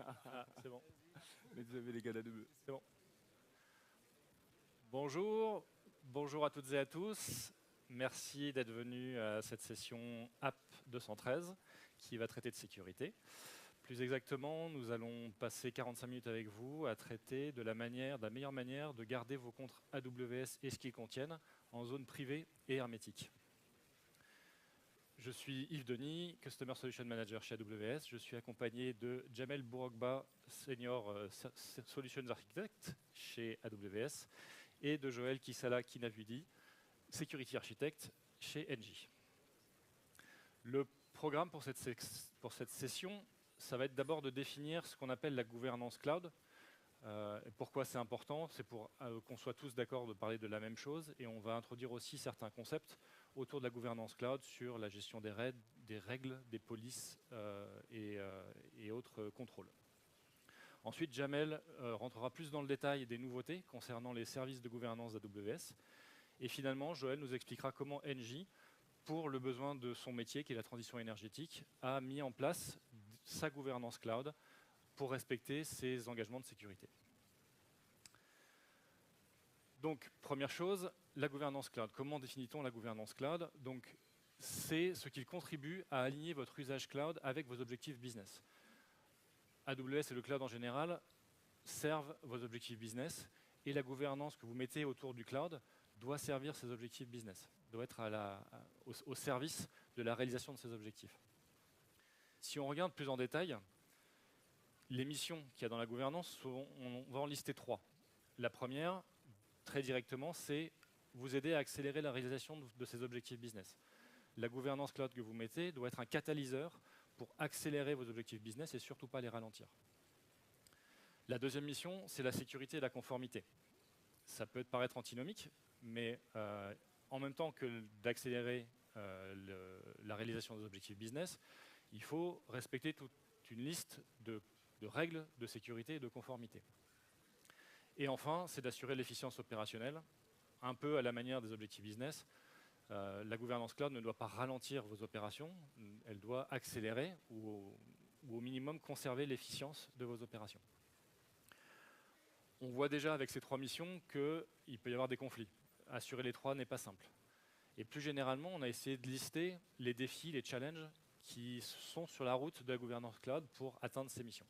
Ah, c'est bon. Mais vous avez les gars là de C'est bon. Bonjour, bonjour à toutes et à tous. Merci d'être venus à cette session App 213 qui va traiter de sécurité. Plus exactement, nous allons passer 45 minutes avec vous à traiter de la meilleure manière de garder vos comptes AWS et ce qu'ils contiennent en zone privée et hermétique. Je suis Yves Denis, Customer Solution Manager chez AWS. Je suis accompagné de Jamel Bourogba, Senior Solutions Architect chez AWS, et de Joël Kisala Kinavudi, Security Architect chez Engie. Le programme pour cette session, ça va être d'abord de définir ce qu'on appelle la gouvernance cloud. Et pourquoi c'est important? C'est pour qu'on soit tous d'accord de parler de la même chose, et on va introduire aussi certains concepts autour de la gouvernance cloud sur la gestion des règles, des polices et autres contrôles. Ensuite, Jamel rentrera plus dans le détail des nouveautés concernant les services de gouvernance d'AWS. Et finalement, Joël nous expliquera comment Engie, pour le besoin de son métier, qui est la transition énergétique, a mis en place sa gouvernance cloud pour respecter ses engagements de sécurité. Donc, première chose, la gouvernance cloud. Comment définit-on la gouvernance cloud? Donc, c'est ce qui contribue à aligner votre usage cloud avec vos objectifs business. AWS et le cloud en général servent vos objectifs business, et la gouvernance que vous mettez autour du cloud doit servir ces objectifs business, doit être au service de la réalisation de ces objectifs. Si on regarde plus en détail, les missions qu'il y a dans la gouvernance, on va en lister 3. La première, très directement, c'est vous aider à accélérer la réalisation de ces objectifs business. La gouvernance cloud que vous mettez doit être un catalyseur pour accélérer vos objectifs business et surtout pas les ralentir. La deuxième mission, c'est la sécurité et la conformité. Ça peut paraître antinomique, mais en même temps que d'accélérer la réalisation des objectifs business, il faut respecter toute une liste de règles de sécurité et de conformité. Et enfin, c'est d'assurer l'efficience opérationnelle, un peu à la manière des objectifs business. La gouvernance cloud ne doit pas ralentir vos opérations, elle doit accélérer ou au minimum conserver l'efficience de vos opérations. On voit déjà avec ces 3 missions qu'il peut y avoir des conflits. Assurer les 3 n'est pas simple. Et plus généralement, on a essayé de lister les défis, les challenges qui sont sur la route de la gouvernance cloud pour atteindre ces missions.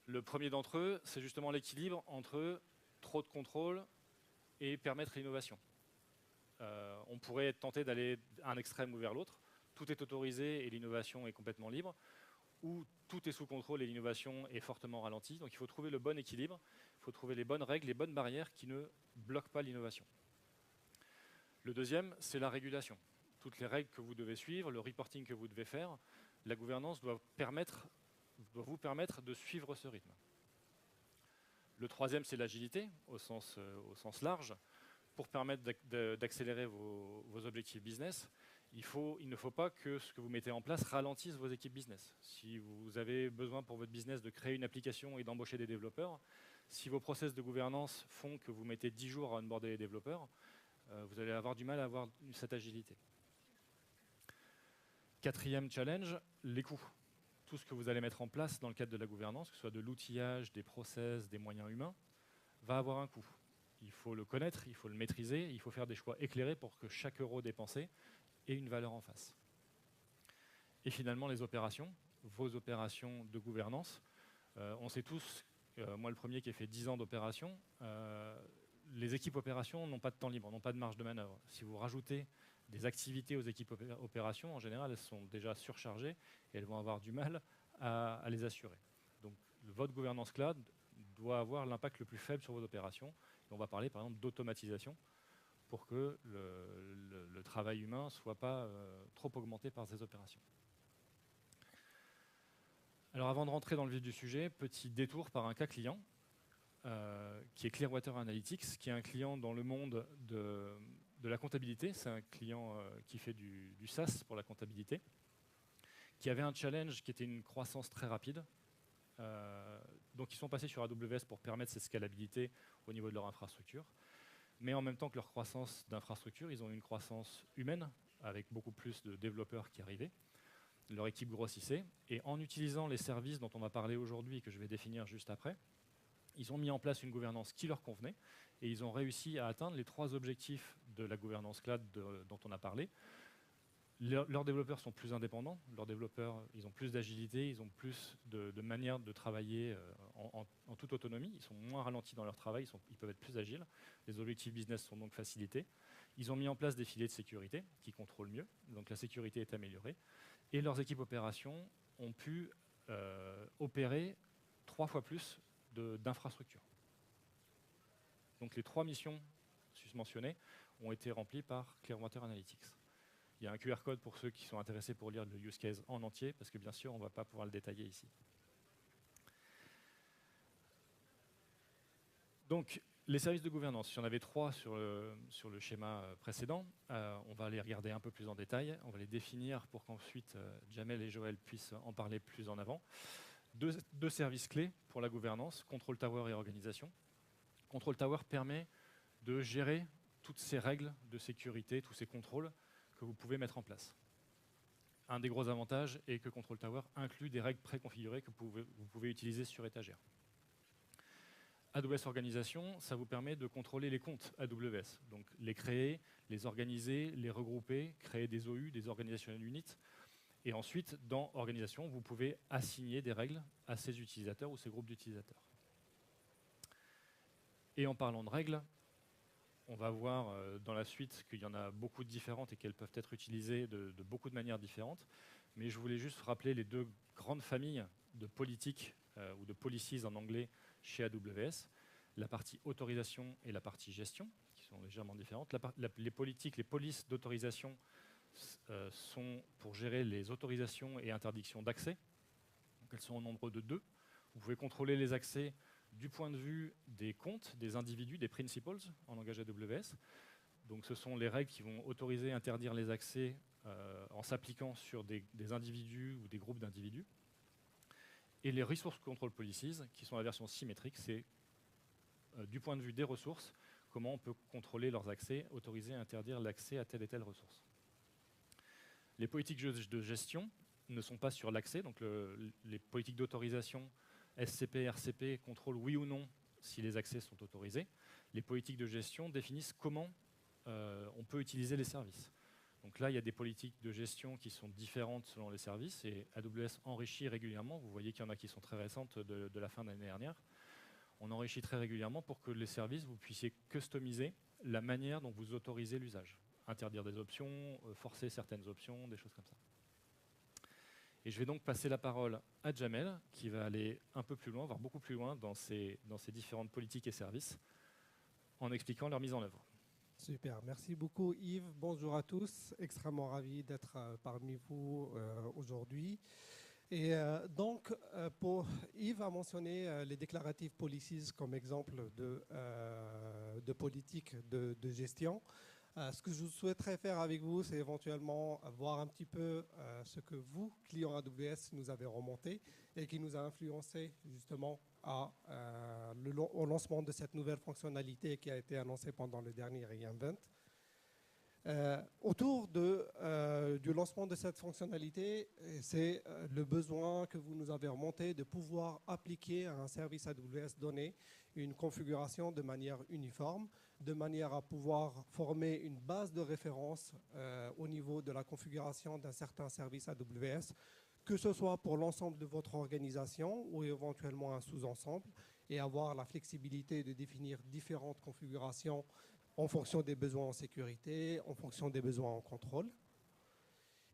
Le premier d'entre eux, c'est justement l'équilibre entre trop de contrôle et permettre l'innovation. On pourrait être tenté d'aller d'un extrême ou vers l'autre. Tout est autorisé et l'innovation est complètement libre, ou tout est sous contrôle et l'innovation est fortement ralentie. Donc il faut trouver le bon équilibre, il faut trouver les bonnes règles, les bonnes barrières qui ne bloquent pas l'innovation. Le deuxième, c'est la régulation. Toutes les règles que vous devez suivre, le reporting que vous devez faire, la gouvernance doit vous permettre de suivre ce rythme. Le troisième, c'est l'agilité, au sens large. Pour permettre d'accélérer vos objectifs business, il ne faut pas que ce que vous mettez en place ralentisse vos équipes business. Si vous avez besoin pour votre business de créer une application et d'embaucher des développeurs, si vos process de gouvernance font que vous mettez 10 jours à onboarder les développeurs, vous allez avoir du mal à avoir cette agilité. Quatrième challenge, les coûts. Tout ce que vous allez mettre en place dans le cadre de la gouvernance, que ce soit de l'outillage, des process, des moyens humains, va avoir un coût. Il faut le connaître, il faut le maîtriser, il faut faire des choix éclairés pour que chaque euro dépensé ait une valeur en face. Et finalement, les opérations, vos opérations de gouvernance. On sait tous, moi le premier qui ai fait 10 ans d'opération, les équipes opérations n'ont pas de temps libre, n'ont pas de marge de manœuvre. Si vous rajoutez des activités aux équipes opérations, en général, elles sont déjà surchargées et elles vont avoir du mal à les assurer. Donc, votre gouvernance cloud doit avoir l'impact le plus faible sur vos opérations. Et on va parler par exemple d'automatisation pour que le travail humain ne soit pas trop augmenté par ces opérations. Alors avant de rentrer dans le vif du sujet, petit détour par un cas client qui est Clearwater Analytics, qui est un client dans le monde de la comptabilité. C'est un client qui fait du SaaS pour la comptabilité, qui avait un challenge qui était une croissance très rapide. Donc ils sont passés sur AWS pour permettre cette scalabilité au niveau de leur infrastructure. Mais en même temps que leur croissance d'infrastructure, ils ont eu une croissance humaine avec beaucoup plus de développeurs qui arrivaient. leur équipe grossissait, et en utilisant les services dont on va parler aujourd'hui et que je vais définir juste après, ils ont mis en place une gouvernance qui leur convenait, et ils ont réussi à atteindre les 3 objectifs de la gouvernance cloud dont on a parlé. Leurs développeurs sont plus indépendants, leurs développeurs ils ont plus d'agilité, ils ont plus de manières de travailler en toute autonomie, ils sont moins ralentis dans leur travail, ils peuvent être plus agiles, les objectifs business sont donc facilités. Ils ont mis en place des filets de sécurité qui contrôlent mieux, donc la sécurité est améliorée, et leurs équipes opérations ont pu opérer 3 fois plus d'infrastructures. Donc les 3 missions susmentionnées ont été remplies par Clearwater Analytics. Il y a un QR code pour ceux qui sont intéressés pour lire le use case en entier, parce que bien sûr, on ne va pas pouvoir le détailler ici. Donc, les services de gouvernance, il y en avait 3 sur le schéma précédent. On va les regarder un peu plus en détail. On va les définir pour qu'ensuite Jamel et Joël puissent en parler plus en avant. 2 services clés pour la gouvernance, Control Tower et organisation. Control Tower permet de gérer toutes ces règles de sécurité, tous ces contrôles que vous pouvez mettre en place. Un des gros avantages est que Control Tower inclut des règles préconfigurées que vous pouvez utiliser sur étagère. AWS Organisation, ça vous permet de contrôler les comptes AWS, donc les créer, les organiser, les regrouper, créer des OU, des Organizational Units. Et ensuite, dans Organisation, vous pouvez assigner des règles à ces utilisateurs ou ces groupes d'utilisateurs. Et en parlant de règles, on va voir dans la suite qu'il y en a beaucoup de différentes et qu'elles peuvent être utilisées de beaucoup de manières différentes. Mais je voulais juste rappeler les 2 grandes familles de politiques ou de policies en anglais chez AWS. La partie autorisation et la partie gestion, qui sont légèrement différentes. Les politiques, les polices d'autorisation sont pour gérer les autorisations et interdictions d'accès. Elles sont au nombre de 2. Vous pouvez contrôler les accès du point de vue des comptes, des individus, des principals en langage AWS. Donc ce sont les règles qui vont autoriser et interdire les accès en s'appliquant sur des individus ou des groupes d'individus. Et les Resource Control Policies, qui sont la version symétrique, c'est du point de vue des ressources, comment on peut contrôler leurs accès, autoriser et interdire l'accès à telle et telle ressource. Les politiques de gestion ne sont pas sur l'accès, donc les politiques d'autorisation SCP, RCP contrôlent oui ou non si les accès sont autorisés. Les politiques de gestion définissent comment on peut utiliser les services. Donc là, il y a des politiques de gestion qui sont différentes selon les services et AWS enrichit régulièrement. Vous voyez qu'il y en a qui sont très récentes de la fin de l'année dernière. On enrichit très régulièrement pour que les services, vous puissiez customiser la manière dont vous autorisez l'usage. Interdire des options, forcer certaines options, des choses comme ça. Et je vais donc passer la parole à Jamel, qui va aller un peu plus loin, voire beaucoup plus loin, dans ces différentes politiques et services, en expliquant leur mise en œuvre. Super, merci beaucoup Yves. Bonjour à tous, extrêmement ravi d'être parmi vous aujourd'hui. Et donc, Yves a mentionné les declarative policies comme exemple de politique de gestion. Ce que je souhaiterais faire avec vous, c'est éventuellement voir un petit peu ce que vous, clients AWS, nous avez remonté et qui nous a influencé justement au lancement de cette nouvelle fonctionnalité qui a été annoncée pendant le dernier reInvent. Autour du lancement de cette fonctionnalité, c'est le besoin que vous nous avez remonté de pouvoir appliquer à un service AWS donné une configuration de manière uniforme, de manière à pouvoir former une base de référence au niveau de la configuration d'un certain service AWS, que ce soit pour l'ensemble de votre organisation ou éventuellement un sous-ensemble, et avoir la flexibilité de définir différentes configurations en fonction des besoins en sécurité, en fonction des besoins en contrôle.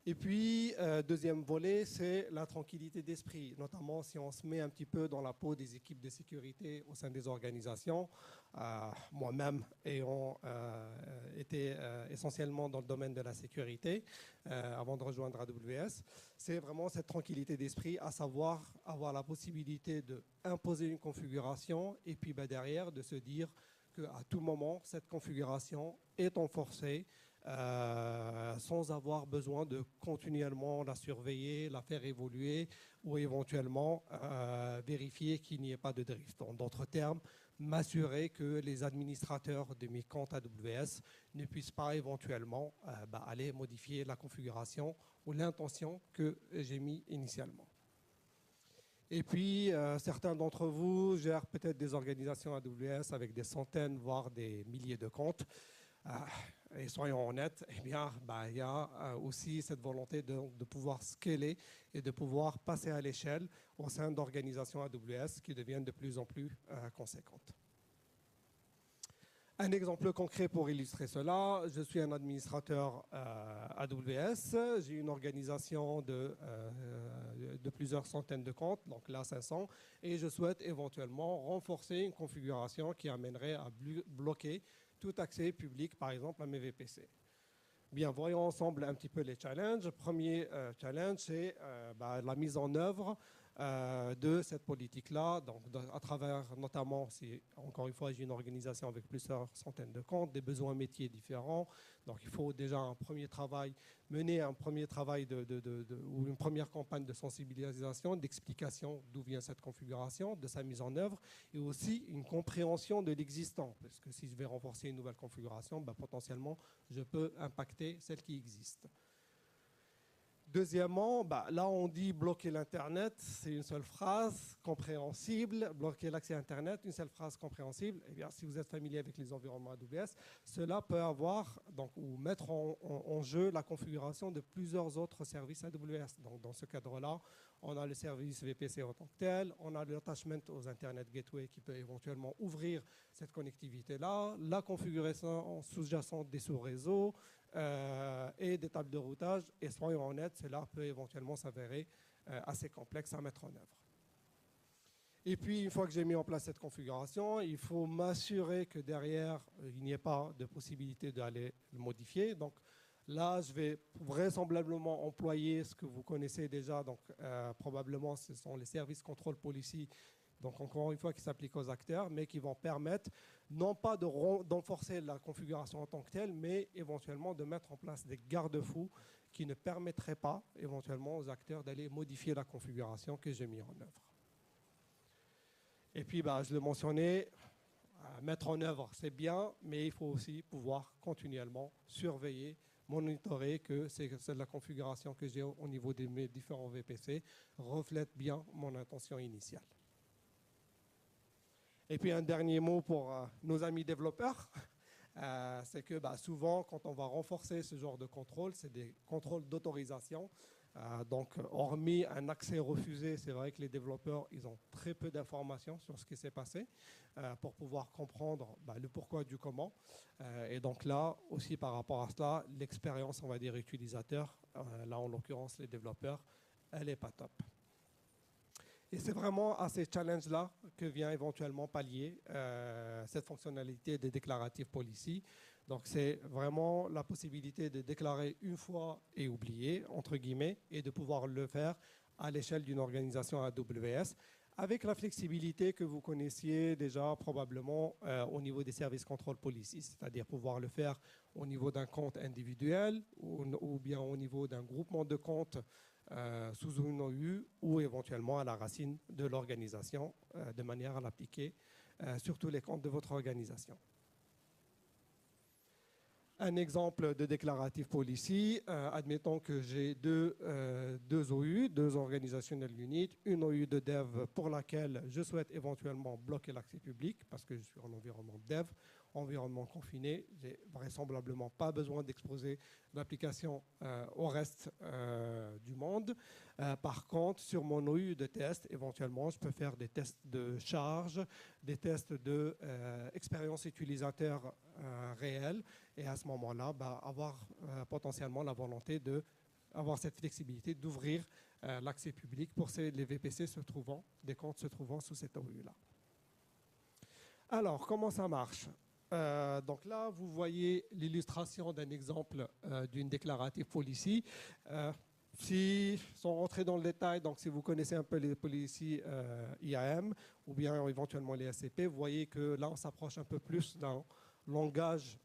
Et puis, deuxième volet, c'est la tranquillité d'esprit, notamment si on se met un petit peu dans la peau des équipes de sécurité au sein des organisations. Moi-même ayant été essentiellement dans le domaine de la sécurité avant de rejoindre AWS, c'est vraiment cette tranquillité d'esprit, à savoir avoir la possibilité d'imposer une configuration et puis derrière de se dire qu'à tout moment, cette configuration est enforcée sans avoir besoin de continuellement la surveiller, la faire évoluer ou éventuellement vérifier qu'il n'y ait pas de drift. En d'autres termes, m'assurer que les administrateurs de mes comptes AWS ne puissent pas éventuellement aller modifier la configuration ou l'intention que j'ai mis initialement. Et puis, certains d'entre vous gèrent peut-être des organisations AWS avec des centaines, voire des milliers de comptes. Et soyons honnêtes, eh bien, il y a aussi cette volonté de pouvoir scaler et de pouvoir passer à l'échelle au sein d'organisations AWS qui deviennent de plus en plus conséquentes. Un exemple concret pour illustrer cela, je suis un administrateur AWS, j'ai une organisation de plusieurs centaines de comptes, donc là 500, et je souhaite éventuellement renforcer une configuration qui amènerait à bloquer tout accès public, par exemple à mes VPC. Bien, voyons ensemble un petit peu les challenges. Premier challenge, c'est la mise en œuvre de cette politique-là, donc à travers notamment, si encore une fois j'ai une organisation avec plusieurs centaines de comptes, des besoins métiers différents, donc il faut déjà mener un premier travail ou une première campagne de sensibilisation, d'explication d'où vient cette configuration, de sa mise en œuvre, et aussi une compréhension de l'existant, parce que si je vais renforcer une nouvelle configuration, potentiellement je peux impacter celle qui existe. Deuxièmement, là on dit bloquer l'Internet, c'est une seule phrase compréhensible. Bloquer l'accès à Internet, une seule phrase compréhensible. Eh bien, si vous êtes familier avec les environnements AWS, cela peut avoir ou mettre en jeu la configuration de plusieurs autres services AWS. Donc, dans ce cadre-là, on a le service VPC en tant que tel, on a l'attachment aux Internet Gateway qui peut éventuellement ouvrir cette connectivité-là, la configuration sous-jacente des sous-réseaux, et des tables de routage, et soyons honnêtes, cela peut éventuellement s'avérer assez complexe à mettre en œuvre. Et puis, une fois que j'ai mis en place cette configuration, il faut m'assurer que derrière, il n'y ait pas de possibilité d'aller le modifier. Donc là, je vais vraisemblablement employer ce que vous connaissez déjà, donc probablement ce sont les services control policy, donc encore une fois qui s'appliquent aux acteurs, mais qui vont permettre non pas d'enforcer la configuration en tant que telle, mais éventuellement de mettre en place des garde-fous qui ne permettraient pas éventuellement aux acteurs d'aller modifier la configuration que j'ai mis en œuvre. Et puis, je le mentionnais, mettre en œuvre, c'est bien, mais il faut aussi pouvoir continuellement surveiller, monitorer que la configuration que j'ai au niveau de mes différents VPC reflète bien mon intention initiale. Et puis un dernier mot pour nos amis développeurs, c'est que souvent quand on va renforcer ce genre de contrôle, c'est des contrôles d'autorisation. Donc hormis un accès refusé, c'est vrai que les développeurs ils ont très peu d'informations sur ce qui s'est passé pour pouvoir comprendre le pourquoi du comment. Et donc là aussi par rapport à cela, l'expérience on va dire utilisateur, là en l'occurrence les développeurs, elle n'est pas top. Et c'est vraiment à ces challenges-là que vient éventuellement pallier cette fonctionnalité des déclarative policy. Donc c'est vraiment la possibilité de déclarer une fois et oublier, entre guillemets, et de pouvoir le faire à l'échelle d'une organisation AWS, avec la flexibilité que vous connaissiez déjà probablement au niveau des services control policy, c'est-à-dire pouvoir le faire au niveau d'un compte individuel ou bien au niveau d'un groupement de comptes sous une OU ou éventuellement à la racine de l'organisation de manière à l'appliquer sur tous les comptes de votre organisation. Un exemple de déclarative policy, admettons que j'ai deux OU, deux organizational units, une OU de dev pour laquelle je souhaite éventuellement bloquer l'accès public parce que je suis en environnement dev, environnement confiné, j'ai vraisemblablement pas besoin d'exposer l'application au reste du monde. Par contre, sur mon OU de test, éventuellement, je peux faire des tests de charge, des tests d'expérience utilisateur réelle, et à ce moment-là, avoir potentiellement la volonté d'avoir cette flexibilité d'ouvrir l'accès public pour les VPC des comptes se trouvant sous cette OU-là. Alors, comment ça marche ? Donc là, vous voyez l'illustration d'un exemple d'une déclarative policy. Sans rentrer dans le détail, donc si vous connaissez un peu les policies IAM ou bien éventuellement les SCP, vous voyez que là, on s'approche un peu plus d'un langage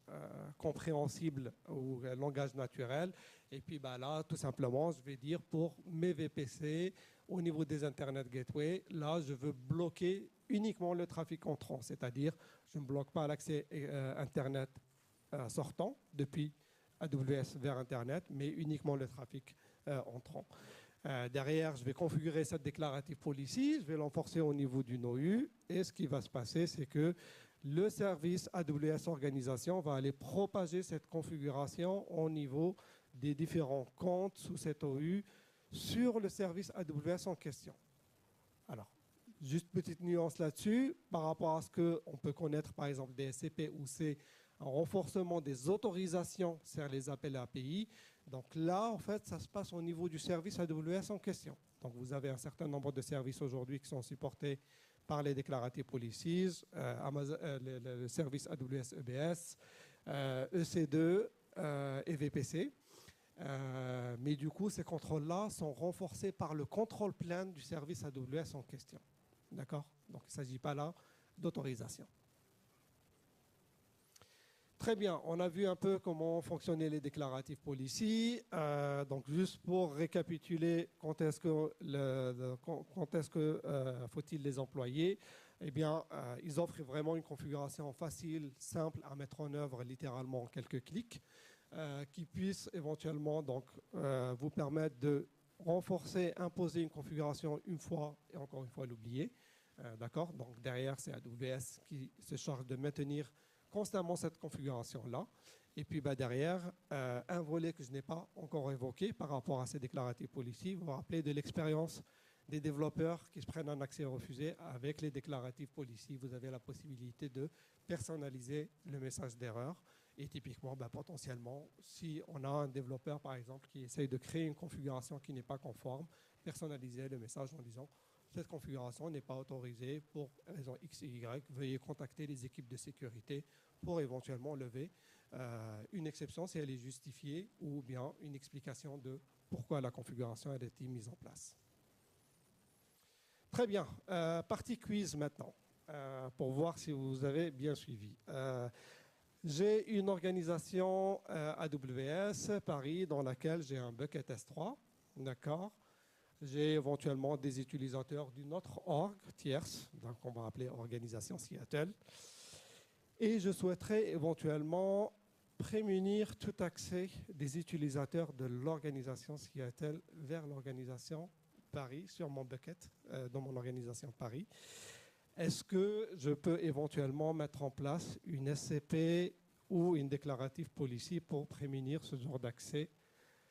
compréhensible ou langage naturel. Et puis là, tout simplement, je vais dire pour mes VPC Au niveau des Internet Gateway, là, je veux bloquer uniquement le trafic entrant, c'est-à-dire je ne bloque pas l'accès Internet sortant depuis AWS vers Internet, mais uniquement le trafic entrant. Derrière, je vais configurer cette déclarative policy, je vais l'enforcer au niveau du NOU, et ce qui va se passer, c'est que le service AWS Organisation va aller propager cette configuration au niveau des différents comptes sous cette OU sur le service AWS en question. Alors, juste petite nuance là-dessus, par rapport à ce qu'on peut connaître, par exemple, des SCP, où c'est un renforcement des autorisations sur les appels API. Donc là, en fait, ça se passe au niveau du service AWS en question. Donc vous avez un certain nombre de services aujourd'hui qui sont supportés par les Declarative Policies, le service AWS EBS, EC2 et VPC. Mais du coup, ces contrôles-là sont renforcés par le contrôle plane du service AWS en question. D'accord? Donc il ne s'agit pas là d'autorisation. Très bien, on a vu un peu comment fonctionnaient les Declarative Policy. Donc juste pour récapituler, quand est-ce que faut-il les employer? Eh bien, ils offrent vraiment une configuration facile, simple à mettre en œuvre littéralement en quelques clics, qui puisse éventuellement donc, vous permettre de renforcer, imposer une configuration une fois et encore une fois l'oublier. D'accord? Donc derrière, c'est AWS qui se charge de maintenir constamment cette configuration-là. Et puis derrière, un volet que je n'ai pas encore évoqué par rapport à ces Declarative Policy, vous vous rappelez de l'expérience des développeurs qui se prennent un accès refusé. Avec les Declarative Policy, vous avez la possibilité de personnaliser le message d'erreur. Et typiquement, potentiellement, si on a un développeur, par exemple, qui essaye de créer une configuration qui n'est pas conforme, personnaliser le message en disant cette configuration n'est pas autorisée pour raison X et Y. Veuillez contacter les équipes de sécurité pour éventuellement lever une exception si elle est justifiée ou bien une explication de pourquoi la configuration a été mise en place. Très bien. Partie quiz maintenant, pour voir si vous avez bien suivi. J'ai une organisation AWS Paris dans laquelle j'ai un bucket S3, d'accord. J'ai éventuellement des utilisateurs d'une autre org tierce, donc on va appeler organisation Seattle. Et je souhaiterais éventuellement prémunir tout accès des utilisateurs de l'organisation Seattle vers l'organisation Paris sur mon bucket, dans mon organisation Paris. Est-ce que je peux éventuellement mettre en place une SCP ou une Declarative Policy pour prémunir ce genre d'accès?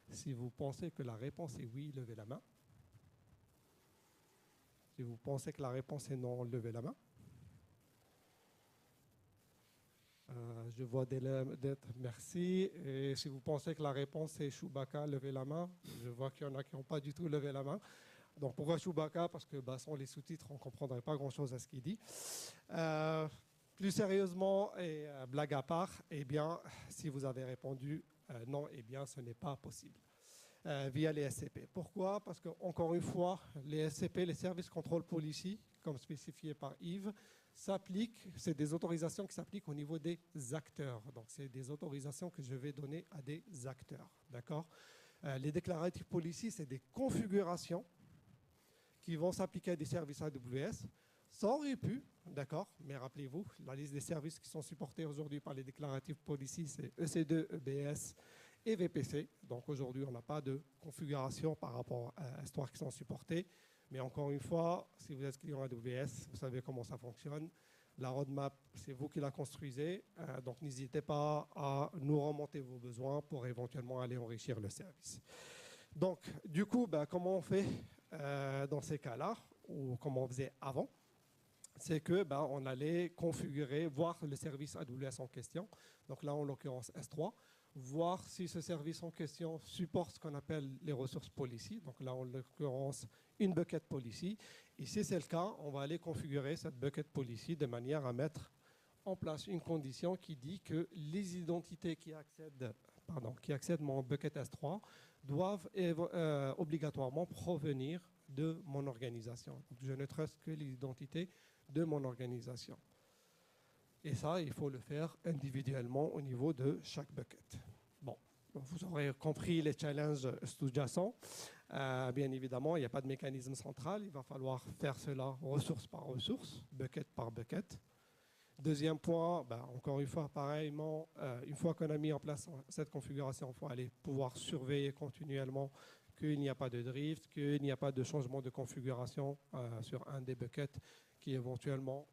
Si vous pensez que la réponse est oui, levez la main. Si vous pensez que la réponse est non, levez la main. Je vois des lettres, merci. Et si vous pensez que la réponse est Chewbacca, levez la main. Je vois qu'il y en a qui n'ont pas du tout levé la main. Donc pourquoi Chewbacca? Parce que sans les sous-titres, on ne comprendrait pas grand-chose à ce qu'il dit. Plus sérieusement, et blague à part, eh bien, si vous avez répondu non, eh bien, ce n'est pas possible. Via les SCP. Pourquoi? Parce que, encore une fois, les SCP, les Service Control Policy, comme spécifié par Yves, s'appliquent, c'est des autorisations qui s'appliquent au niveau des acteurs. Donc, c'est des autorisations que je vais donner à des acteurs. D'accord? Les Declarative Policy, c'est des configurations qui vont s'appliquer à des services AWS. Ça aurait pu, d'accord, mais rappelez-vous, la liste des services qui sont supportés aujourd'hui par les Declarative Policy, c'est EC2, EBS et VPC. Donc aujourd'hui, on n'a pas de configuration par rapport à Histoire qui sont supportés. Mais encore une fois, si vous êtes client AWS, vous savez comment ça fonctionne. La roadmap, c'est vous qui la construisez. Donc n'hésitez pas à nous remonter vos besoins pour éventuellement aller enrichir le service. Donc du coup, comment on fait dans ces cas-là, ou comment on faisait avant? C'est que on allait configurer, voir le service AWS en question. Donc là, en l'occurrence, S3. Voir si ce service en question supporte ce qu'on appelle les ressources policy. Donc là, en l'occurrence, une bucket policy. Et si c'est le cas, on va aller configurer cette bucket policy de manière à mettre en place une condition qui dit que les identités qui accèdent mon bucket S3 doivent obligatoirement provenir de mon organisation. Donc, je ne traite que les identités de mon organisation. Et ça, il faut le faire individuellement au niveau de chaque bucket. Bon, Vous aurez compris les challenges sous-jacents. Bien évidemment, il n'y a pas de mécanisme central. Il va falloir faire cela ressource par ressource, bucket par bucket. Deuxième point, encore une fois, pareillement, une fois qu'on a mis en place cette configuration, il faut aller pouvoir surveiller continuellement qu'il n'y a pas de drift, qu'il n'y a pas de changement de configuration sur un des buckets qui éventuellement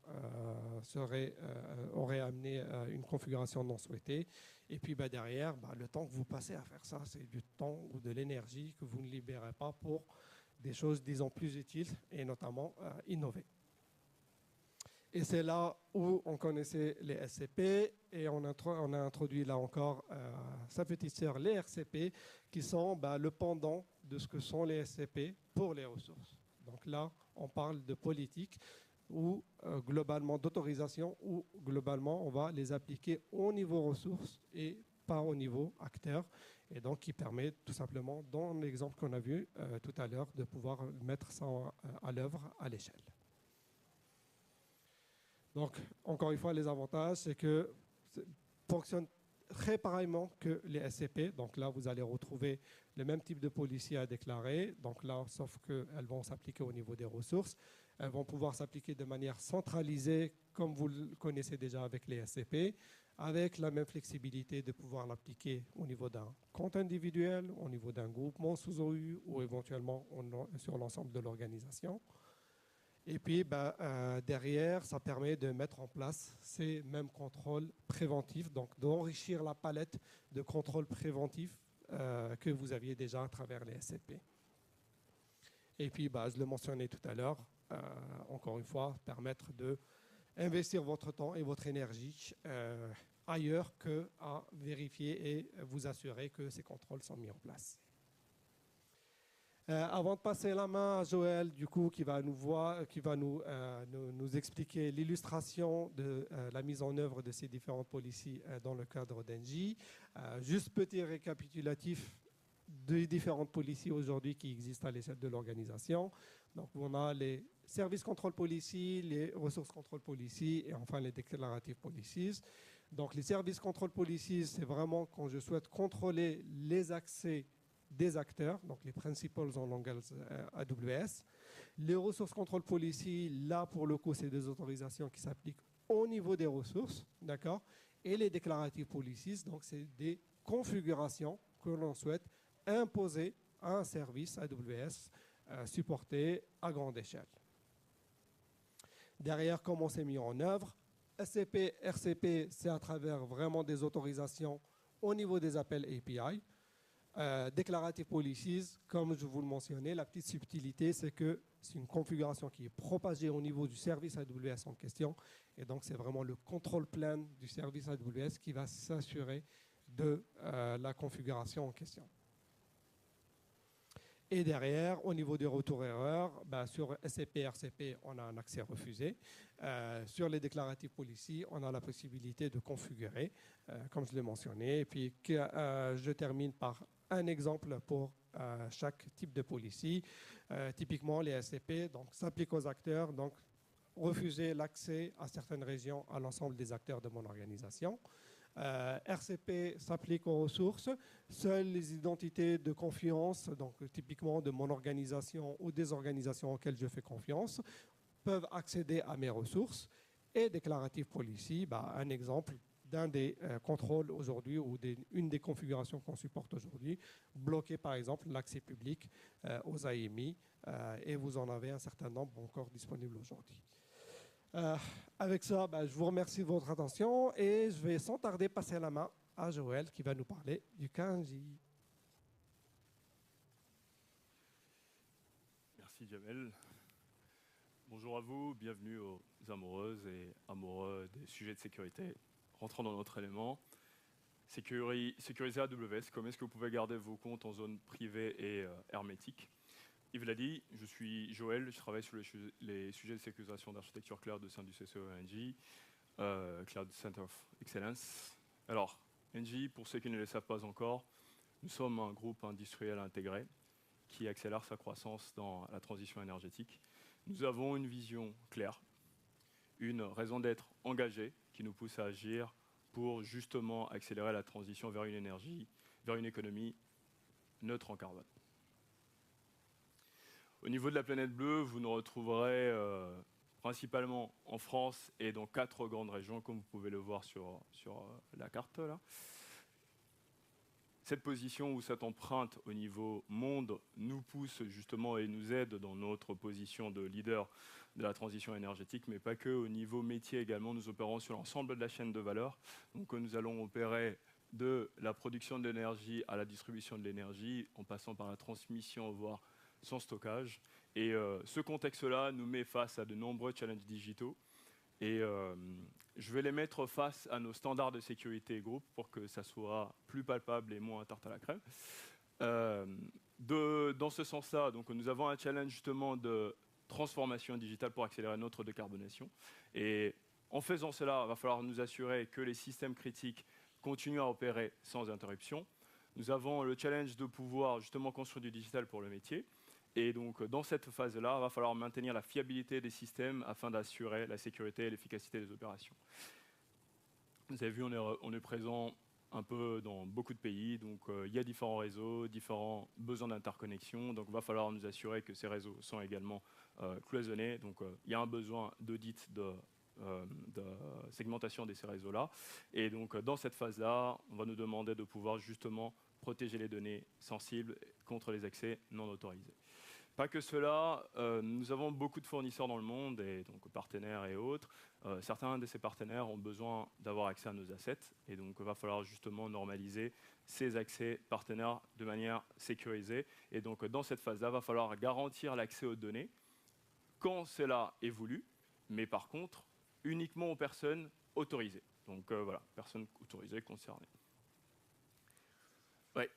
aurait amené une configuration non souhaitée. Et puis derrière, le temps que vous passez à faire ça, c'est du temps ou de l'énergie que vous ne libérez pas pour des choses, disons, plus utiles et notamment innover. Et c'est là où on connaissait les SCP et on a introduit là encore sa petite sœur, les RCP, qui sont le pendant de ce que sont les SCP pour les ressources. Donc là, on parle de politique ou globalement d'autorisation, où globalement on va les appliquer au niveau ressources et pas au niveau acteur, et donc qui permet tout simplement, dans l'exemple qu'on a vu tout à l'heure, de pouvoir mettre ça à l'œuvre à l'échelle. Donc, encore une fois, les avantages, c'est que ça fonctionne très pareillement que les SCP. Donc là, vous allez retrouver le même type de policiers à déclarer. Donc là, sauf qu'elles vont s'appliquer au niveau des ressources. Elles vont pouvoir s'appliquer de manière centralisée, comme vous le connaissez déjà avec les SCP, avec la même flexibilité de pouvoir l'appliquer au niveau d'un compte individuel, au niveau d'un groupement sous OU ou éventuellement sur l'ensemble de l'organisation. Et puis, derrière, ça permet de mettre en place ces mêmes contrôles préventifs, donc d'enrichir la palette de contrôles préventifs que vous aviez déjà à travers les SCP. Et puis, je le mentionnais tout à l'heure, encore une fois, permettre d'investir votre temps et votre énergie ailleurs qu'à vérifier et vous assurer que ces contrôles sont mis en place. Avant de passer la main à Joël, du coup, qui va nous expliquer l'illustration de la mise en œuvre de ces différentes policies dans le cadre d'Engie. Juste petit récapitulatif des différentes policies aujourd'hui qui existent à l'échelle de l'organisation. Donc, on a les services control policy, les ressources control policy et enfin les declarative policies. Donc, les services control policies, c'est vraiment quand je souhaite contrôler les accès des acteurs, donc les principals en langage AWS. Les ressources control policy, là pour le coup, c'est des autorisations qui s'appliquent au niveau des ressources, d'accord. Et les declarative policies, donc c'est des configurations que l'on souhaite imposer à un service AWS supporté à grande échelle. Derrière, comment c'est mis en œuvre? SCP, RCP, c'est à travers vraiment des autorisations au niveau des appels API. Declarative Policies, comme je vous le mentionnais, la petite subtilité, c'est que c'est une configuration qui est propagée au niveau du service AWS en question. Et donc, c'est vraiment le control plan du service AWS qui va s'assurer de la configuration en question. Et derrière, au niveau des retours erreurs, sur SCP, RCP, on a un accès refusé. Sur les Declarative Policy, on a la possibilité de configurer, comme je l'ai mentionné. Et puis, je termine par un exemple pour chaque type de policy. Typiquement, les SCP s'appliquent aux acteurs, donc refuser l'accès à certaines régions à l'ensemble des acteurs de mon organisation. RCP s'applique aux ressources. Seules les identités de confiance, donc typiquement de mon organisation ou des organisations auxquelles je fais confiance, peuvent accéder à mes ressources. Et Declarative Policy, un exemple d'un des contrôles aujourd'hui ou une des configurations qu'on supporte aujourd'hui, bloquer par exemple l'accès public aux AMI et vous en avez un certain nombre encore disponibles aujourd'hui. Avec ça, je vous remercie de votre attention et je vais sans tarder passer la main à Joël qui va nous parler du K1J. Merci Jamel. Bonjour à vous, bienvenue aux amoureuses et amoureux des sujets de sécurité. Rentrons dans notre élément. Sécuriser AWS, comment est-ce que vous pouvez garder vos comptes en zone privée et hermétique? Yves l'a dit, je suis Joël, je travaille sur les sujets de sécurisation d'architecture cloud au sein du CCO Engie, Cloud Center of Excellence. Alors, Engie, pour ceux qui ne le savent pas encore, nous sommes un groupe industriel intégré qui accélère sa croissance dans la transition énergétique. Nous avons une vision claire, une raison d'être engagée qui nous pousse à agir pour justement accélérer la transition vers une énergie vers une économie neutre en carbone. Au niveau de la planète bleue, vous nous retrouverez principalement en France et dans 4 grandes régions, comme vous pouvez le voir sur la carte là. Cette position ou cette empreinte au niveau monde nous pousse justement et nous aide dans notre position de leader de la transition énergétique, mais pas que. Au niveau métier également, nous opérons sur l'ensemble de la chaîne de valeur. Donc nous allons opérer de la production de l'énergie à la distribution de l'énergie, en passant par la transmission, voire son stockage. Et ce contexte-là nous met face à de nombreux challenges digitaux. Et je vais les mettre face à nos standards de sécurité groupe pour que ça soit plus palpable et moins tarte à la crème. Dans ce sens-là, donc, nous avons un challenge justement de transformation digitale pour accélérer notre décarbonation. Et en faisant cela, il va falloir nous assurer que les systèmes critiques continuent à opérer sans interruption. Nous avons le challenge de pouvoir justement construire du digital pour le métier. Et donc, dans cette phase-là, il va falloir maintenir la fiabilité des systèmes afin d'assurer la sécurité et l'efficacité des opérations. Vous avez vu, on est présent un peu dans beaucoup de pays. Donc, il y a différents réseaux, différents besoins d'interconnexion. Donc, il va falloir nous assurer que ces réseaux sont également cloisonnés. Donc, il y a un besoin d'audit de segmentation de ces réseaux-là. Et donc, dans cette phase-là, on va nous demander de pouvoir justement protéger les données sensibles contre les accès non autorisés. Pas que cela, nous avons beaucoup de fournisseurs dans le monde, et donc partenaires et autres. Certains de ces partenaires ont besoin d'avoir accès à nos assets, et donc il va falloir justement normaliser ces accès partenaires de manière sécurisée. Et donc dans cette phase-là, il va falloir garantir l'accès aux données quand cela est voulu, mais par contre uniquement aux personnes autorisées. Donc voilà, personnes autorisées concernées. Ouais.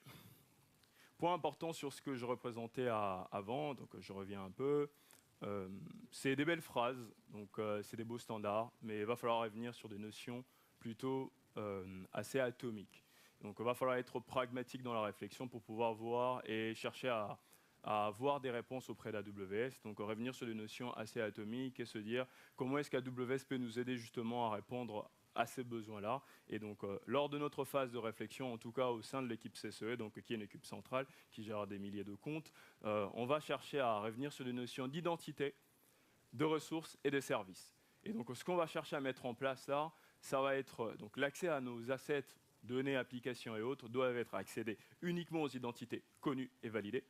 Point important sur ce que je représentais avant, donc je reviens un peu. C'est des belles phrases, donc c'est des beaux standards, mais il va falloir revenir sur des notions plutôt assez atomiques. Donc il va falloir être pragmatique dans la réflexion pour pouvoir voir et chercher à avoir des réponses auprès d'AWS. Donc revenir sur des notions assez atomiques et se dire comment est-ce qu'AWS peut nous aider justement à répondre à ces besoins-là. Et donc, lors de notre phase de réflexion, en tout cas au sein de l'équipe CCE, donc, qui est une équipe centrale qui gère des milliers de comptes, on va chercher à revenir sur des notions d'identité, de ressources et de services. Et donc, ce qu'on va chercher à mettre en place là, ça va être donc l'accès à nos assets, données, applications et autres doivent être accédés uniquement aux identités connues et validées.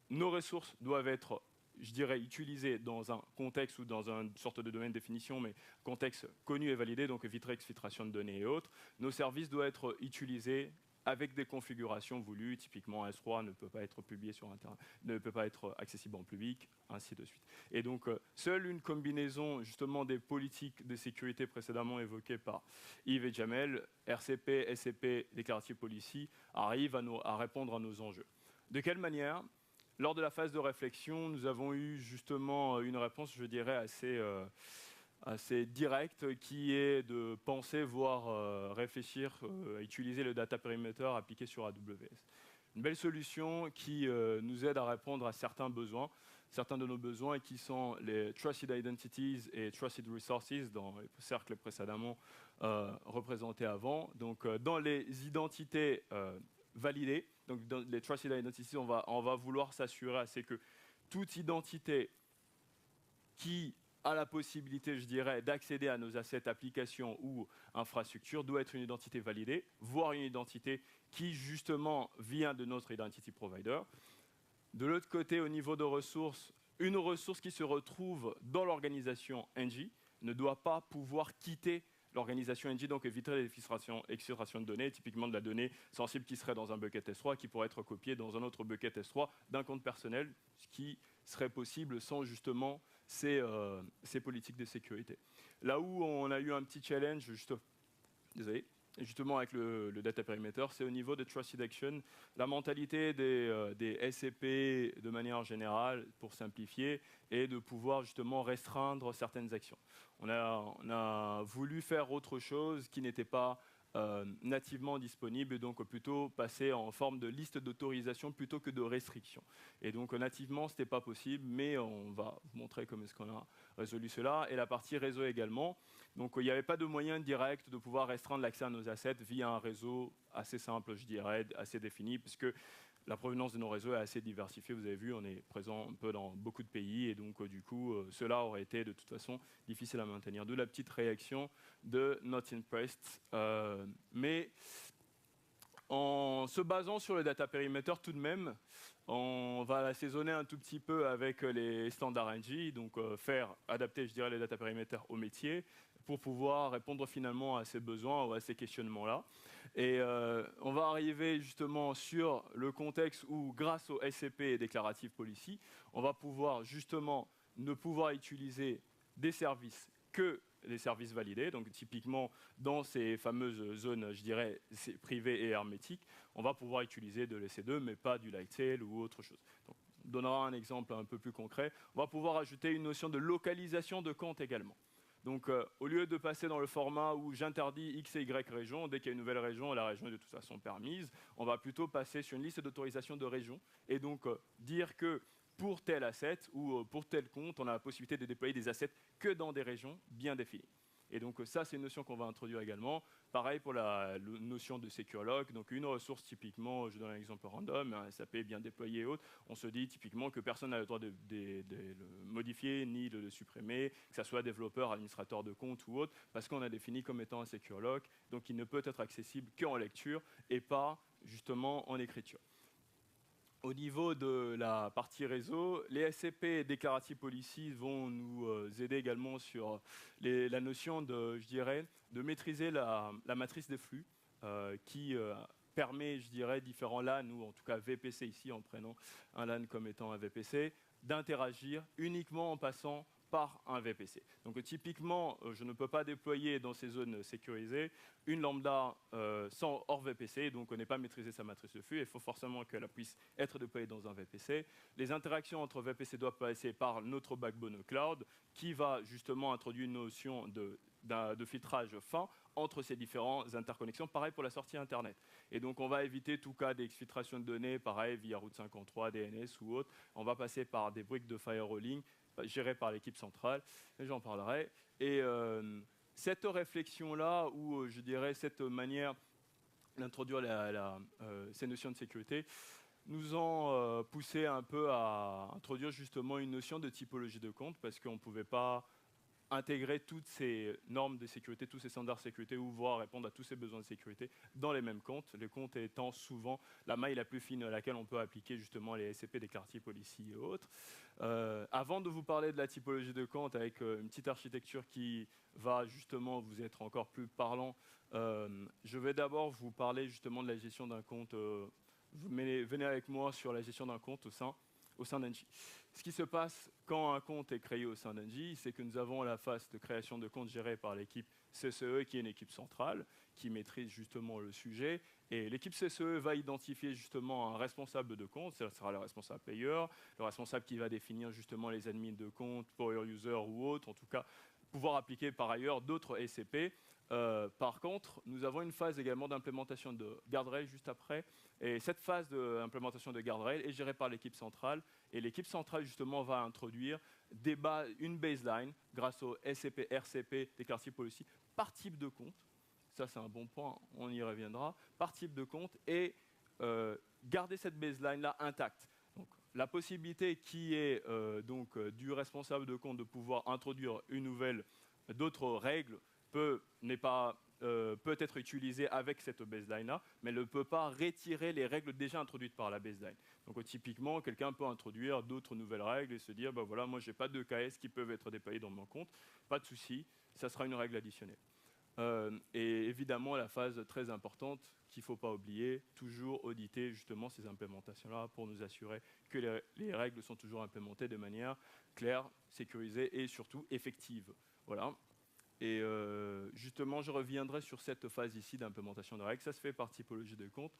Nos ressources doivent être, je dirais, utilisées dans un contexte ou dans une sorte de domaine de définition, mais contexte connu et validé, donc Vitrex, filtration de données et autres. Nos services doivent être utilisés avec des configurations voulues. Typiquement, S3 ne peut pas être publié sur Internet, ne peut pas être accessible en public, ainsi de suite. Et donc, seule une combinaison justement des politiques de sécurité précédemment évoquées par Yves et Jamel, RCP, SCP, Declarative Policy, arrive à répondre à nos enjeux. De quelle manière ? Lors de la phase de réflexion, nous avons eu justement une réponse, je dirais, assez directe, qui est de penser, voire réfléchir à utiliser le data perimeter appliqué sur AWS. Une belle solution qui nous aide à répondre à certains de nos besoins qui sont les Trusted Identities et Trusted Resources dans les cercles précédemment représentés avant. Donc, dans les identités validées, donc dans les Trusted Identities, on va vouloir s'assurer c'est que toute identité qui a la possibilité, je dirais, d'accéder à nos assets, applications ou infrastructures doit être une identité validée, voire une identité qui justement vient de notre identity provider. De l'autre côté, au niveau de ressources, une ressource qui se retrouve dans l'organisation NG ne doit pas pouvoir quitter l'organisation NG, donc éviter l'exfiltration de données, typiquement de la donnée sensible qui serait dans un bucket S3, qui pourrait être copiée dans un autre bucket S3 d'un compte personnel, ce qui serait possible sans justement ces politiques de sécurité. Là où on a eu un petit challenge, justement avec le data perimeter, c'est au niveau de Trusted Action, la mentalité des SCP de manière générale, pour simplifier, est de pouvoir justement restreindre certaines actions. On a voulu faire autre chose qui n'était pas nativement disponible et donc plutôt passer en forme de liste d'autorisation plutôt que de restriction. Et donc nativement, ce n'était pas possible, mais on va vous montrer comment est-ce qu'on a résolu cela. Et la partie réseau également. Donc il n'y avait pas de moyen direct de pouvoir restreindre l'accès à nos assets via un réseau assez simple, je dirais, assez défini, puisque la provenance de nos réseaux est assez diversifiée. Vous avez vu, on est présent un peu dans beaucoup de pays et donc du coup, cela aurait été de toute façon difficile à maintenir. D'où la petite réaction de Not Impressed. Mais en se basant sur le data perimeter tout de même, on va l'assaisonner un tout petit peu avec les standards NG, donc faire adapter, je dirais, les data perimeter au métier pour pouvoir répondre finalement à ces besoins ou à ces questionnements-là. Et on va arriver justement sur le contexte où, grâce au SCP et Declarative Policy, on va pouvoir justement ne pouvoir utiliser des services que des services validés. Donc typiquement, dans ces fameuses zones, je dirais, privées et hermétiques, on va pouvoir utiliser de l'EC2, mais pas du Lightsail ou autre chose. Donc, on donnera un exemple un peu plus concret. On va pouvoir ajouter une notion de localisation de compte également. Donc, au lieu de passer dans le format où j'interdis X et Y régions, dès qu'il y a une nouvelle région, la région est de toute façon permise, on va plutôt passer sur une liste d'autorisation de régions et donc dire que pour tel asset ou pour tel compte, on a la possibilité de déployer des assets que dans des régions bien définies. Et donc ça, c'est une notion qu'on va introduire également. Pareil pour la notion de Secure Lock. Donc une ressource, typiquement, je donne un exemple random, un SAP bien déployé et autres, on se dit typiquement que personne n'a le droit de le modifier ni de le supprimer, que ce soit développeur, administrateur de compte ou autre, parce qu'on a défini comme étant un Secure Lock. Donc il ne peut être accessible qu'en lecture et pas justement en écriture. Au niveau de la partie réseau, les SCP et Declarative Policy vont nous aider également sur la notion de, je dirais, de maîtriser la matrice des flux qui permet, je dirais, différents LAN, ou en tout cas VPC ici, en prenant un LAN comme étant un VPC, d'interagir uniquement en passant par un VPC. Donc typiquement, je ne peux pas déployer dans ces zones sécurisées une lambda sans hors VPC, donc on n'est pas maîtrisé sa matrice de flux, il faut forcément qu'elle puisse être déployée dans un VPC. Les interactions entre VPC doivent passer par notre backbone cloud, qui va justement introduire une notion de filtrage fin entre ces différentes interconnexions, pareil pour la sortie Internet. Et donc on va éviter tout cas d'exfiltration de données, pareil via route 53, DNS ou autre, on va passer par des briques de firewalling, géré par l'équipe centrale, et j'en parlerai. Et cette réflexion-là, ou je dirais cette manière d'introduire ces notions de sécurité, nous ont poussé un peu à introduire justement une notion de typologie de compte, parce qu'on ne pouvait pas intégrer toutes ces normes de sécurité, tous ces standards de sécurité, ou voir répondre à tous ces besoins de sécurité dans les mêmes comptes, les comptes étant souvent la maille la plus fine à laquelle on peut appliquer justement les SCP, Declarative Policy et autres. Avant de vous parler de la typologie de compte avec une petite architecture qui va justement vous être encore plus parlant, je vais d'abord vous parler justement de la gestion d'un compte. Venez avec moi sur la gestion d'un compte au sein d'Engie. Ce qui se passe quand un compte est créé au sein d'Engie, c'est que nous avons la phase de création de compte gérée par l'équipe CCE, qui est une équipe centrale, qui maîtrise justement le sujet. Et l'équipe CCE va identifier justement un responsable de compte, ce sera le responsable payeur, le responsable qui va définir justement les admins de compte, power user ou autre, en tout cas pouvoir appliquer par ailleurs d'autres SCP. Par contre, nous avons une phase également d'implémentation de guardrail juste après. Et cette phase d'implémentation de guardrail est gérée par l'équipe centrale. Et l'équipe centrale, justement, va introduire une baseline grâce au SCP, RCP, Declarative Policy, par type de compte. Ça, c'est un bon point, on y reviendra. Par type de compte et garder cette baseline-là intacte. Donc, la possibilité qui est du responsable de compte de pouvoir introduire d'autres règles peut être utilisée avec cette baseline-là, mais elle ne peut pas retirer les règles déjà introduites par la baseline. Donc typiquement, quelqu'un peut introduire d'autres nouvelles règles et se dire, ben voilà, moi je n'ai pas de KS qui peuvent être déployés dans mon compte, pas de souci, ça sera une règle additionnelle. Et évidemment, la phase très importante qu'il ne faut pas oublier, toujours auditer justement ces implémentations-là pour nous assurer que les règles sont toujours implémentées de manière claire, sécurisée et surtout effective. Voilà. Et justement, je reviendrai sur cette phase ici d'implémentation de règles. Ça se fait par typologie de compte.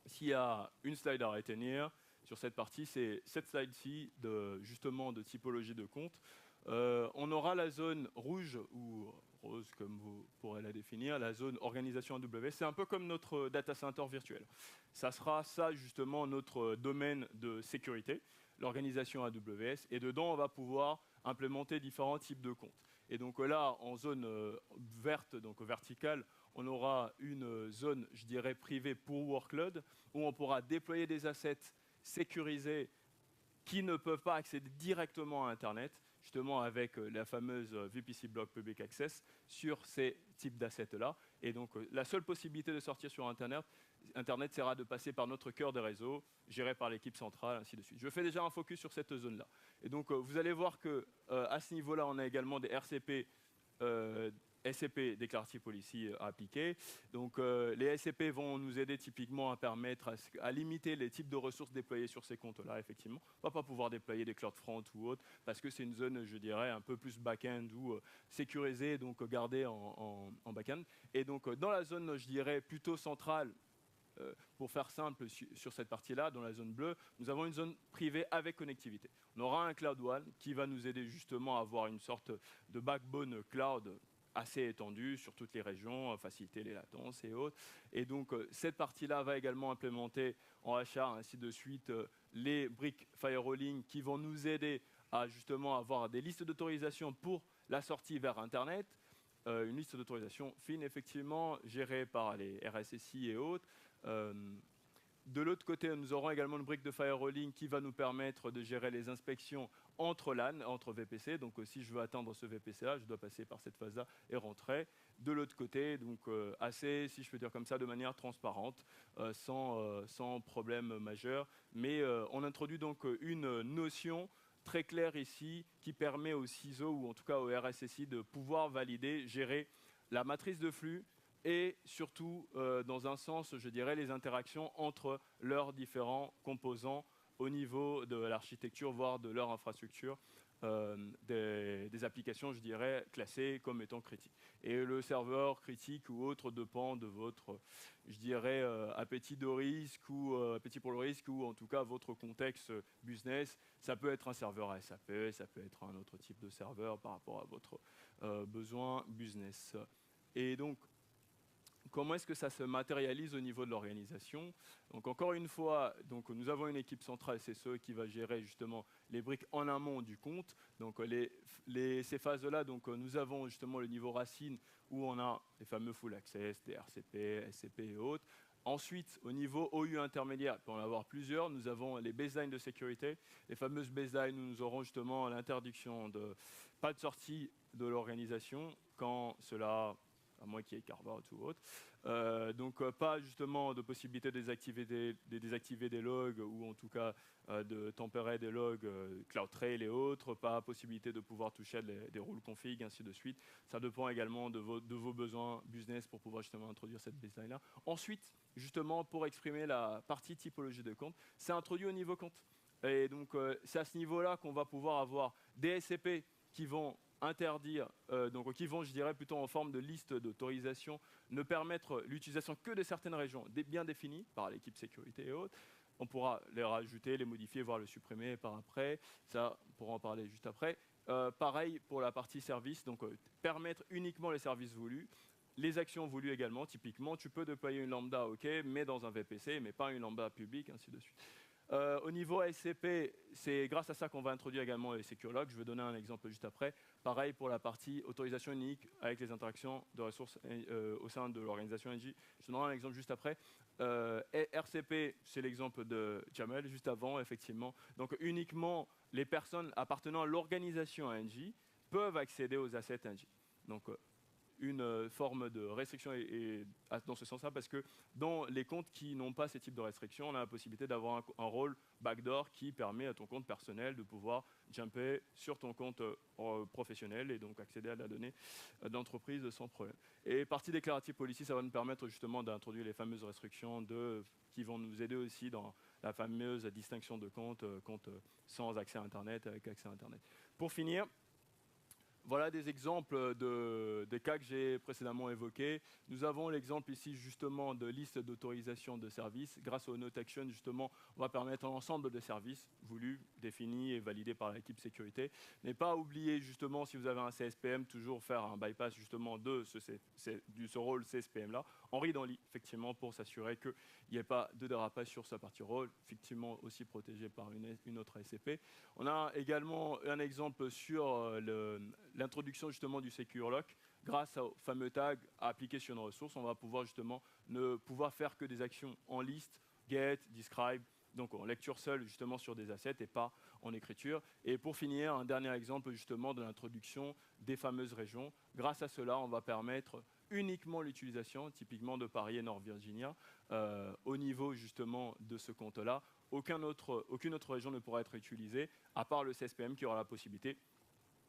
S'il y a une slide à retenir, sur cette partie, c'est cette slide-ci, justement de typologie de compte. On aura la zone rouge, ou rose comme vous pourrez la définir, la zone organisation AWS. C'est un peu comme notre data center virtuel. Ça sera ça justement notre domaine de sécurité, l'organisation AWS. Et dedans, on va pouvoir implémenter différents types de comptes. Et donc là, en zone verte, donc verticale, on aura une zone, je dirais, privée pour workload, où on pourra déployer des assets sécurisés qui ne peuvent pas accéder directement à Internet, justement avec la fameuse VPC Block Public Access sur ces types d'assets-là. Et donc, la seule possibilité de sortir sur Internet sera de passer par notre cœur de réseau, géré par l'équipe centrale, ainsi de suite. Je fais déjà un focus sur cette zone-là. Et donc, vous allez voir qu'à ce niveau-là, on a également des RCP, SCP Declarative Policy à appliquer. Donc les SCP vont nous aider typiquement à permettre à limiter les types de ressources déployées sur ces comptes-là, effectivement. On ne va pas pouvoir déployer des CloudFront ou autre, parce que c'est une zone, je dirais, un peu plus back-end ou sécurisée, donc gardée en back-end. Et donc dans la zone, je dirais, plutôt centrale, pour faire simple sur cette partie-là, dans la zone bleue, nous avons une zone privée avec connectivité. On aura un Cloud One qui va nous aider justement à avoir une sorte de backbone cloud assez étendu sur toutes les régions, faciliter les latences et autres. Et donc, cette partie-là va également implémenter en HR, ainsi de suite, les briques firewalling qui vont nous aider à justement avoir des listes d'autorisation pour la sortie vers Internet. Une liste d'autorisation fine, effectivement, gérée par les RSSI et autres. De l'autre côté, nous aurons également une brique de firewalling qui va nous permettre de gérer les inspections entre LAN, entre VPC. Donc, si je veux atteindre ce VPC-là, je dois passer par cette phase-là et rentrer. De l'autre côté, donc assez, si je peux dire comme ça, de manière transparente, sans problème majeur. Mais on introduit donc une notion très claire ici qui permet aux CISO, ou en tout cas au RSSI, de pouvoir valider, gérer la matrice de flux, et surtout, dans un sens, je dirais, les interactions entre leurs différents composants au niveau de l'architecture, voire de leur infrastructure, des applications, je dirais, classées comme étant critiques. Et le serveur critique ou autre dépend de votre, je dirais, appétit de risque ou appétit pour le risque, ou en tout cas votre contexte business. Ça peut être un serveur SAP, ça peut être un autre type de serveur par rapport à votre besoin business. Et donc, comment est-ce que ça se matérialise au niveau de l'organisation? Donc encore une fois, donc nous avons une équipe centrale CCE qui va gérer justement les briques en amont du compte. Donc ces phases-là, donc nous avons justement le niveau racine où on a les fameux full access, DRCP, SCP et autres. Ensuite, au niveau OU intermédiaire, pour en avoir plusieurs, nous avons les baselines de sécurité. Les fameuses baselines où nous aurons justement l'interdiction de pas de sortie de l'organisation quand cela, à moins qu'il y ait carve-out ou autre. Donc pas justement de possibilité de désactiver des logs, ou en tout cas de tempérer des logs CloudTrail et autres, pas possibilité de pouvoir toucher des rôles config, ainsi de suite. Ça dépend également de vos besoins business pour pouvoir justement introduire cette baseline-là. Ensuite, justement, pour exprimer la partie typologie de compte, c'est introduit au niveau compte. Et donc c'est à ce niveau-là qu'on va pouvoir avoir des SCP qui vont interdire, donc qui vont, je dirais, plutôt en forme de liste d'autorisation, ne permettre l'utilisation que de certaines régions bien définies par l'équipe sécurité et autres. On pourra les rajouter, les modifier, voire le supprimer par après. Ça, on pourra en parler juste après. Pareil pour la partie service, donc permettre uniquement les services voulus. Les actions voulues également, typiquement, tu peux déployer une lambda, ok, mais dans un VPC, mais pas une lambda publique, ainsi de suite. Au niveau SCP, c'est grâce à ça qu'on va introduire également les secure logs. Je vais donner un exemple juste après. Pareil pour la partie autorisation unique avec les interactions de ressources au sein de l'organisation NG. Je donnerai un exemple juste après. RCP, c'est l'exemple de Jamel juste avant, effectivement. Donc uniquement les personnes appartenant à l'organisation NG peuvent accéder aux assets NG. Donc une forme de restriction dans ce sens-là, parce que dans les comptes qui n'ont pas ces types de restrictions, on a la possibilité d'avoir un rôle backdoor qui permet à ton compte personnel de pouvoir jumper sur ton compte professionnel et donc accéder à la donnée d'entreprise sans problème. Et partie déclarative policy, ça va nous permettre justement d'introduire les fameuses restrictions qui vont nous aider aussi dans la fameuse distinction de compte sans accès à Internet, avec accès à Internet. Pour finir, Voilà des exemples des cas que j'ai précédemment évoqués. Nous avons l'exemple ici justement de liste d'autorisation de services. Grâce au Note Action, justement, on va permettre à l'ensemble des services voulus, définis et validés par l'équipe sécurité. Ne pas oublier justement, si vous avez un CSPM, toujours faire un bypass justement de ce rôle CSPM-là, en read-only, effectivement, pour s'assurer qu'il n'y ait pas de dérapage sur sa partie rôle, effectivement aussi protégé par une autre SCP. On a également un exemple sur l'introduction justement du Secure Lock. Grâce au fameux tag à appliquer sur une ressource, on va pouvoir justement ne pouvoir faire que des actions en liste, get, describe, donc en lecture seule justement sur des assets et pas en écriture. Et pour finir, un dernier exemple justement de l'introduction des fameuses régions. Grâce à cela, on va permettre uniquement l'utilisation, typiquement de Paris et Nord Virginia, au niveau justement de ce compte-là. Aucune autre région ne pourra être utilisée, à part le CSPM qui aura la possibilité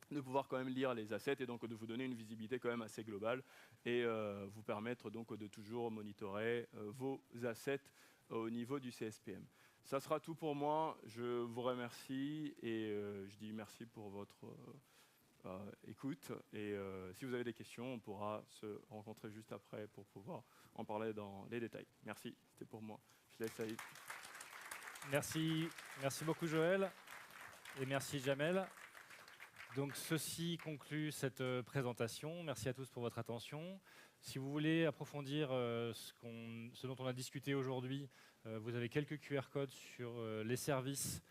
de pouvoir quand même lire les assets et donc de vous donner une visibilité quand même assez globale et vous permettre donc de toujours monitorer vos assets au niveau du CSPM. Ça sera tout pour moi. Je vous remercie et je dis merci pour votre écoute. Et si vous avez des questions, on pourra se rencontrer juste après pour pouvoir en parler dans les détails. Merci, c'était pour moi. Je laisse Saïd. Merci beaucoup Joël et merci Jamel. Donc ceci conclut cette présentation. Merci à tous pour votre attention. Si vous voulez approfondir ce dont on a discuté aujourd'hui, vous avez quelques QR codes sur les services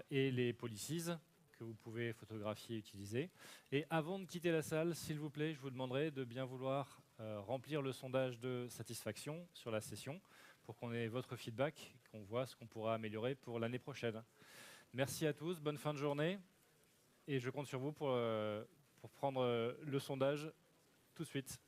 et les policies que vous pouvez photographier et utiliser. Et avant de quitter la salle, s'il vous plaît, je vous demanderai de bien vouloir remplir le sondage de satisfaction sur la session pour qu'on ait votre feedback, qu'on voit ce qu'on pourra améliorer pour l'année prochaine. Merci à tous, bonne fin de journée. Et je compte sur vous pour prendre le sondage tout de suite.